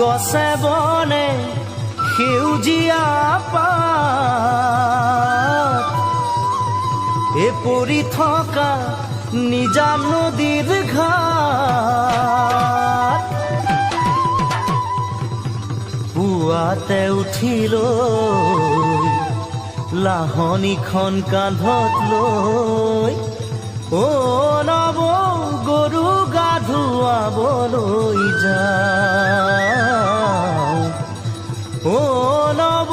গছে বনে সেউজীয়া পাত এ পৰি থকা নিজা নদীৰ ঘাট পুৱাতে উঠিলৈ লাহনীখন কান্ধত লৈ অ নৱ গৰু গা ধুৱাবলৈ যাওঁ অ নৱ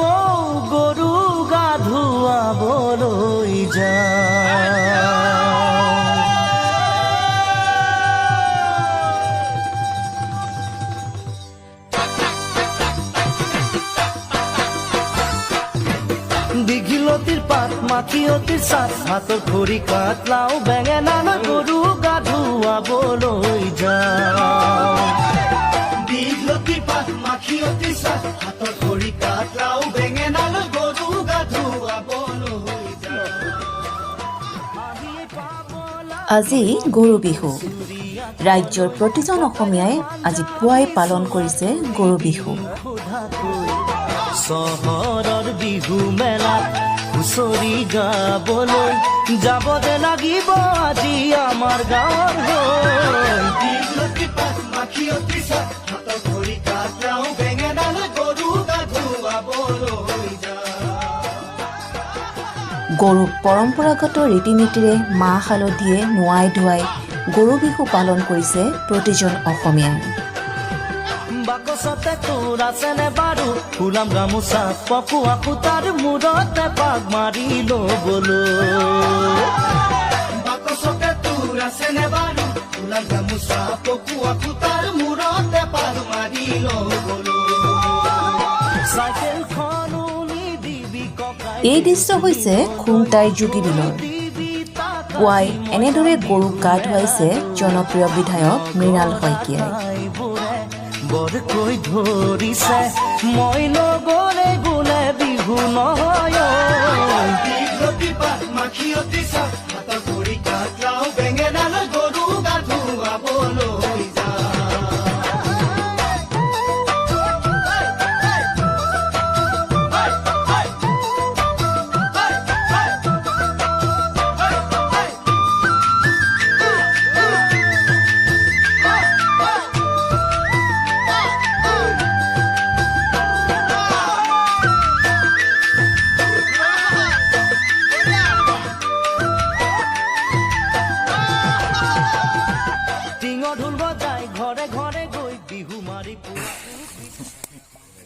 গৰু গা ধুৱাবলৈ যাওঁ দীঘলতিৰ পাত মাখিয়তিৰ চাট হাতৰ খৰি কাট লাও বেঙেনা গৰু গা ধুৱাবলৈ যাওঁ দীঘলতিৰ পাত মাখিয়তিৰ চাট হাতৰ খৰি কাট লাও বেঙেনা গৰু গা ধুৱাবলৈ যাওঁ আজি গৰু বিহু ৰাজ্যৰ প্ৰতিজন অসমীয়াই আজি পুৱাই পালন কৰিছে গৰু বিহু চহৰৰ বিহু মেলাত হুঁচৰি গাবলৈ যাব দে লাগিব আজি আমাৰ গাঁৱৰ গৰুক পৰম্পৰাগত ৰীতি নীতিৰে মাহ হালধিয়ে নোৱাই ধুৱাই গৰু বিহু পালন কৰিছে প্ৰতিজন অসমীয়াই বাকচতে তোৰ আছেনে বাৰু ফুলাম গামোচা পকোৱা সূতাৰ মূৰতে পাক মাৰি ল'বলৈ বাকচতে তোৰ আছেনে বাৰু ফুলাম গামোচা পকোৱা সূতাৰ মূৰতে পাক মাৰি ল'বলৈ চাইকেলখনো নিদিবি ককাই এই দৃশ্য হৈছে খুমটাইৰ যোগীবিলৰ পুৱাই এনেদৰে গৰুক গা ধুৱাইছে জনপ্ৰিয় বিধায়ক মৃণাল শইকীয়াই বৰকৈ ধৰিছে মই নগলে বোলে বিহু নহয় দীঘলতি পাত মাখিয়তি চাট হাতৰ খৰি কাট লাও বেঙেনা গৰু গা ধুৱাবলৈ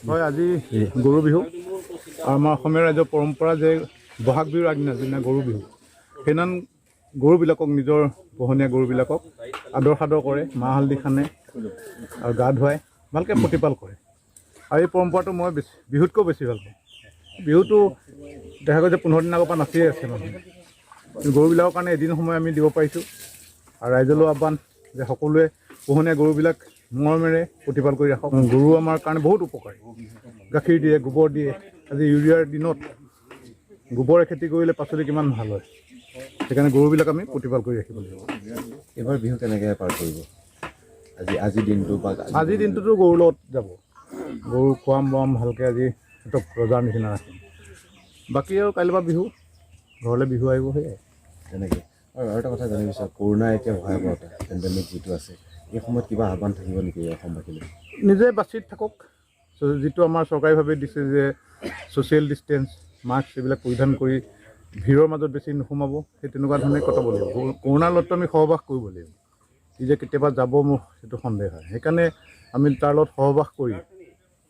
হয় আজি গৰু বিহু আমাৰ অসমীয়া ৰাজ্যৰ পৰম্পৰা যে বহাগ বিহুৰ আগদিনা যিদিনা গৰু বিহু সেইদিনা গৰুবিলাকক নিজৰ পোহনীয়া গৰুবিলাকক আদৰ সাদৰ কৰে মাহ হালধি সানে আৰু গা ধুৱাই ভালকৈ প্ৰতিপাল কৰে আৰু এই পৰম্পৰাটো মই বিহুতকৈও বেছি ভাল পাওঁ বিহুটো দেখা গ'ল যে 15 দিন আগৰ পৰা নাচিয়ে আছে মানুহে গৰুবিলাকৰ কাৰণে এদিন সময় আমি দিব পাৰিছোঁ আৰু ৰাইজলৈ আহ্বান যে সকলোৱে পোহনীয়া গৰুবিলাক মৰমেৰে প্ৰতিপাল কৰি ৰাখক গৰু আমাৰ কাৰণে বহুত উপকাৰী গাখীৰ দিয়ে গোবৰ দিয়ে আজি ইউৰিয়াৰ দিনত গোবৰে খেতি কৰিলে পাচলি কিমান ভাল হয় সেইকাৰণে গৰুবিলাক আমি প্ৰতিপাল কৰি ৰাখিব লাগিব এইবাৰ বিহু কেনেকৈ পাৰ কৰিব আজিৰ দিনটোতো গৰুৰ লগত যাব গৰু খোৱাম বোৱাম ভালকৈ আজি সিহঁতক ৰজাৰ নিচিনা ৰাখিম বাকী আৰু কাইলৈ পৰা বিহু ঘৰলৈ বিহু আহিব সেয়াই তেনেকৈ আৰু এটা কথা জানিব বিচাৰোঁ কৰোণা এতিয়া ভয়াৱহতা পেণ্ডেমিক যিটো আছে এই সময়ত কিবা আহ্বান থাকিব নেকি অসমবাসীলৈ নিজে বাচি থাকক যিটো আমাৰ চৰকাৰীভাৱে দিছে যে ছ'চিয়েল ডিষ্টেঞ্চ মাস্ক এইবিলাক পৰিধান কৰি ভিৰৰ মাজত বেছি নোসোমাব সেই তেনেকুৱা ধৰণে কটাব লাগিব কৰোণাৰ লগতো আমি সহবাস কৰিব লাগিব ই যে কেতিয়াবা যাব মোৰ সেইটো সন্দেহ হয় সেইকাৰণে আমি তাৰ লগত সহবাস কৰি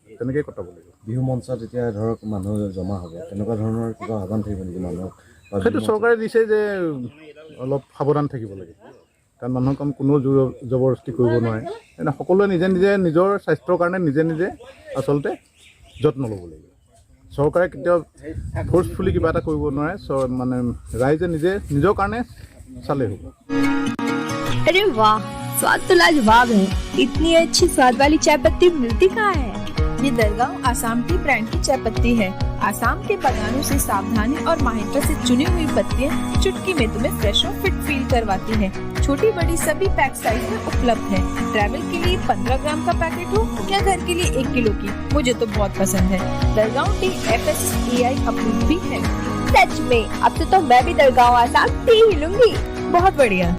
তেনেকৈ কটাব লাগিব বিহু মঞ্চত এতিয়া ধৰক মানুহ জমা হ'ব তেনেকুৱা ধৰণৰ কিবা আহ্বান থাকিব নেকি মানুহক সেইটো চৰকাৰে দিছে যে অলপ সাৱধান থাকিব লাগে কাৰণ মানুহক কোনো জোৰ জবৰদস্তি কৰিব নোৱাৰে এনে সকলোৱে নিজে নিজে নিজৰ স্বাস্থ্যৰ কাৰণে নিজে নিজে আচলতে যত্ন ল'ব লাগিব চৰকাৰে কেতিয়াও ফ'ৰ্চফুলি কিবা এটা কৰিব নোৱাৰে মানে ৰাইজে নিজে নিজৰ কাৰণে চালেই হ'ব अरे वाह स्वाद तो लाजवाब है इतनी अच्छी स्वाद वाली चाय पत्ती मिलती कहाँ है ये दरगाह आसाम की ब्रांड की चाय पत्ती है आसाम के बागानों से सावधानी और माहिरता से चुनी हुई पत्तियां चुटकी में तुम्हें फ्रेश और फिट फील करवाती है छोटी बड़ी सभी पैक साइज में उपलब्ध है। ट्रैवल के लिए 15 ग्राम का पैकेट हो या घर के लिए 1 किलो की, मुझे तो बहुत पसंद है। दरगाह टी FSSAI अप्रूव भी है। सच में अब तो मैं भी दरगाह आसाम टी ही लूंगी। बहुत बढ़िया।